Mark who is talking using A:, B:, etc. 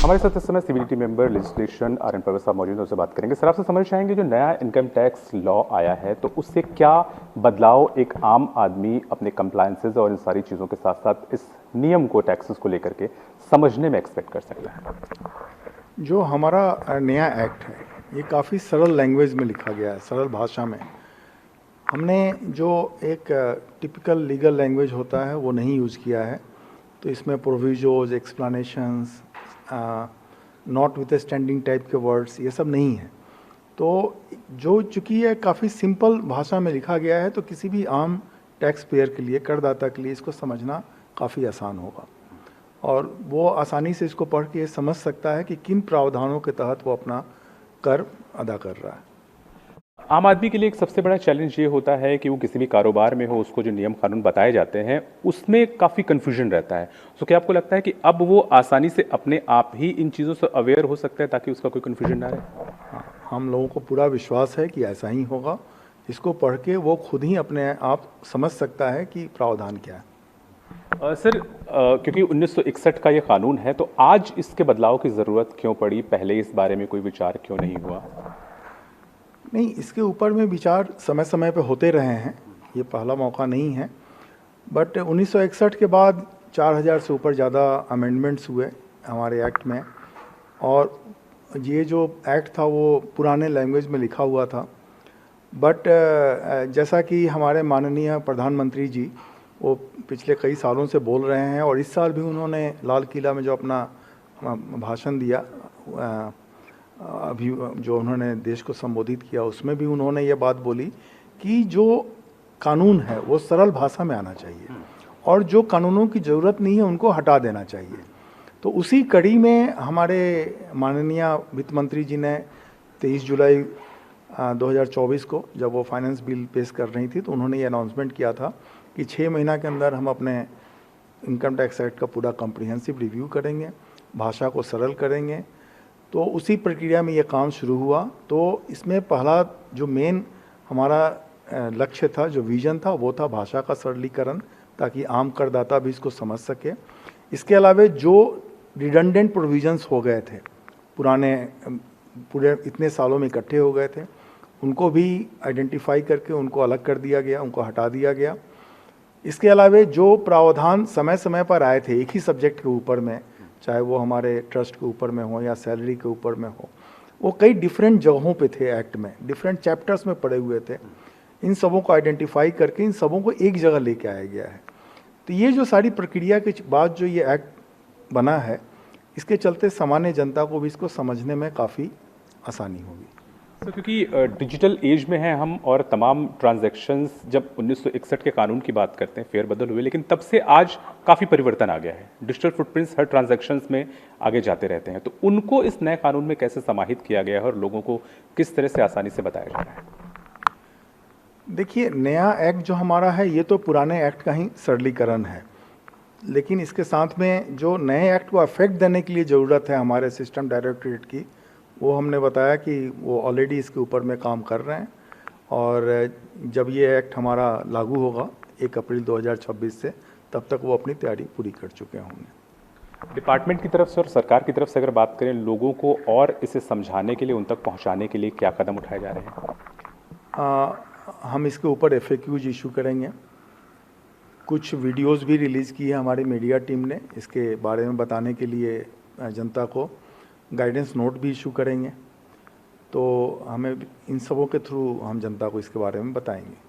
A: हमारे साथ इस समय CBDT member legislation R N Pawar sahab मौजूद हैं, उससे बात करेंगे। सर, आपसे समझ चाहेंगे जो नया इनकम टैक्स लॉ आया है तो उससे क्या बदलाव एक आम आदमी अपने कंप्लायंसेस और इन सारी चीज़ों के साथ साथ इस नियम को टैक्सेस को लेकर के समझने में एक्सपेक्ट कर सकता है?
B: जो हमारा नया एक्ट है ये काफ़ी सरल लैंग्वेज में लिखा गया है, सरल भाषा में। हमने जो एक टिपिकल लीगल लैंग्वेज होता है वो नहीं यूज़ किया है, तो इसमें provisos, explanations, notwithstanding type के वर्ड्स ये सब नहीं है। तो जो चूँकि ये काफ़ी सिंपल भाषा में लिखा गया है तो किसी भी आम टैक्स पेयर के लिए, करदाता के लिए इसको समझना काफ़ी आसान होगा और वो आसानी से इसको पढ़ के ये समझ सकता है कि किन प्रावधानों के तहत वो अपना कर अदा कर रहा है।
A: आम आदमी के लिए एक सबसे बड़ा चैलेंज ये होता है कि वो किसी भी कारोबार में हो, उसको जो नियम कानून बताए जाते हैं उसमें काफ़ी कन्फ्यूजन रहता है। तो क्या आपको लगता है कि अब वो आसानी से अपने आप ही इन चीज़ों से अवेयर हो सकता है ताकि उसका कोई कन्फ्यूजन ना रहे?
B: हाँ, हम लोगों को पूरा विश्वास है कि ऐसा ही होगा। इसको पढ़ के वो खुद ही अपने आप समझ सकता है कि प्रावधान क्या है।
A: सर, क्योंकि 1961 का ये कानून है तो आज इसके बदलाव की ज़रूरत क्यों पड़ी? पहले इस बारे में कोई विचार क्यों नहीं हुआ?
B: नहीं, इसके ऊपर में विचार समय समय पे होते रहे हैं, ये पहला मौका नहीं है। बट 1961 के बाद 4000 से ऊपर ज़्यादा अमेंडमेंट्स हुए हमारे एक्ट में और ये जो एक्ट था वो पुराने लैंग्वेज में लिखा हुआ था। बट जैसा कि हमारे माननीय प्रधानमंत्री जी वो पिछले कई सालों से बोल रहे हैं और इस साल भी उन्होंने लाल किला में जो अपना भाषण दिया, अभी जो उन्होंने देश को संबोधित किया उसमें भी उन्होंने ये बात बोली कि जो कानून है वो सरल भाषा में आना चाहिए और जो कानूनों की ज़रूरत नहीं है उनको हटा देना चाहिए। तो उसी कड़ी में हमारे माननीय वित्त मंत्री जी ने 23 जुलाई 2024 को जब वो फाइनेंस बिल पेश कर रही थी तो उन्होंने ये अनाउंसमेंट किया था कि 6 महीना के अंदर हम अपने इनकम टैक्स एक्ट का पूरा कॉम्प्रिहेंसिव रिव्यू करेंगे, भाषा को सरल करेंगे। तो उसी प्रक्रिया में ये काम शुरू हुआ। तो इसमें पहला जो मेन हमारा लक्ष्य था, जो विजन था, वो था भाषा का सरलीकरण ताकि आम करदाता भी इसको समझ सके। इसके अलावा जो रिडंडेंट प्रोविजंस हो गए थे पूरे इतने सालों में इकट्ठे हो गए थे, उनको भी आइडेंटिफाई करके उनको अलग कर दिया गया, उनको हटा दिया गया। इसके अलावा जो प्रावधान समय समय पर आए थे एक ही सब्जेक्ट के ऊपर में, चाहे वो हमारे ट्रस्ट के ऊपर में हो या सैलरी के ऊपर में हो, वो कई डिफरेंट जगहों पे थे एक्ट में, डिफरेंट चैप्टर्स में पड़े हुए थे। इन सबों को आइडेंटिफाई करके इन सबों को एक जगह लेके आया गया है। तो ये जो सारी प्रक्रिया के बाद जो ये एक्ट बना है, इसके चलते सामान्य जनता को भी इसको समझने में काफ़ी आसानी होगी।
A: सर, क्योंकि डिजिटल एज में हैं हम और तमाम ट्रांजैक्शंस जब 1961 के कानून की बात करते हैं फेरबदल हुए, लेकिन तब से आज काफ़ी परिवर्तन आ गया है। डिजिटल फुटप्रिंट्स हर ट्रांजैक्शंस में आगे जाते रहते हैं, तो उनको इस नए कानून में कैसे समाहित किया गया है और लोगों को किस तरह से आसानी से बताया जा रहा है?
B: देखिए, नया एक्ट जो हमारा है ये तो पुराने एक्ट का ही सरलीकरण है, लेकिन इसके साथ में जो नए एक्ट को अफेक्ट देने के लिए ज़रूरत है हमारे सिस्टम डायरेक्टरेट की, वो हमने बताया कि वो ऑलरेडी इसके ऊपर में काम कर रहे हैं और जब ये एक्ट हमारा लागू होगा 1 अप्रैल 2026 से, तब तक वो अपनी तैयारी पूरी कर चुके होंगे।
A: डिपार्टमेंट की तरफ से और सरकार की तरफ से अगर बात करें, लोगों को और इसे समझाने के लिए, उन तक पहुंचाने के लिए क्या कदम उठाए जा रहे हैं?
B: हम इसके ऊपर FAQs इशू करेंगे। कुछ वीडियोस भी रिलीज़ की है हमारी मीडिया टीम ने इसके बारे में बताने के लिए, जनता को गाइडेंस नोट भी इशू करेंगे। तो हमें इन सबों के थ्रू हम जनता को इसके बारे में बताएंगे।